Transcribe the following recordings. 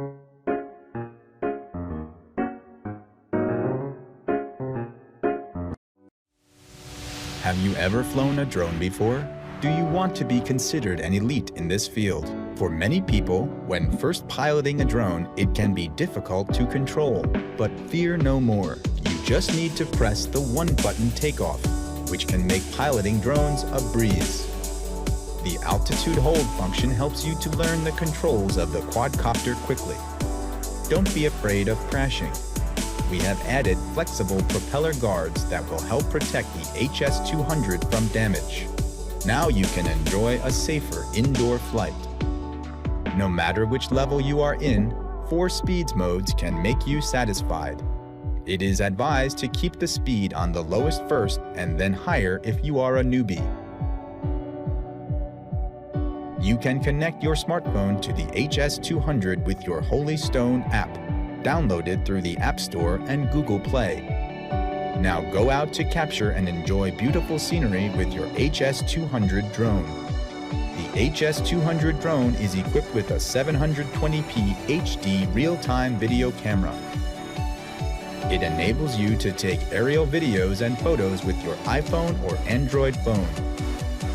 Have you ever flown a drone before? Do you want to be considered an elite in this field? For many people, when first piloting a drone, it can be difficult to control. But fear no more. You just need to press the one-button takeoff, which can make piloting drones a breeze. The altitude hold function helps you to learn the controls of the quadcopter quickly. Don't be afraid of crashing. We have added flexible propeller guards that will help protect the HS200 from damage. Now you can enjoy a safer indoor flight. No matter which level you are in, 4 speeds modes can make you satisfied. It is advised to keep the speed on the lowest first and then higher if you are a newbie. You can connect your smartphone to the HS200 with your Holy Stone app, downloaded through the App Store and Google Play. Now go out to capture and enjoy beautiful scenery with your HS200 drone. The HS200 drone is equipped with a 720p HD real-time video camera. It enables you to take aerial videos and photos with your iPhone or Android phone.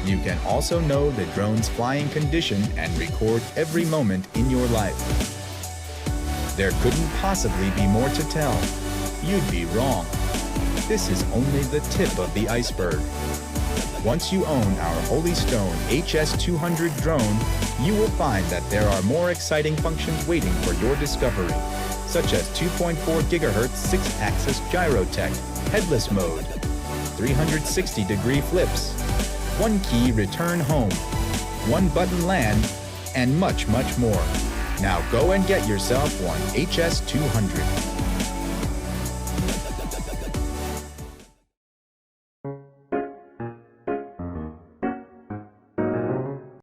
You can also know the drone's flying condition and record every moment in your life. There couldn't possibly be more to tell. You'd be wrong. This is only the tip of the iceberg. Once you own our Holy Stone HS200 drone, you will find that there are more exciting functions waiting for your discovery, such as 2.4 GHz 6-axis gyrotech, headless mode, 360-degree flips, 1-key return home, 1-button land, and much, much more. Now go and get yourself one HS200.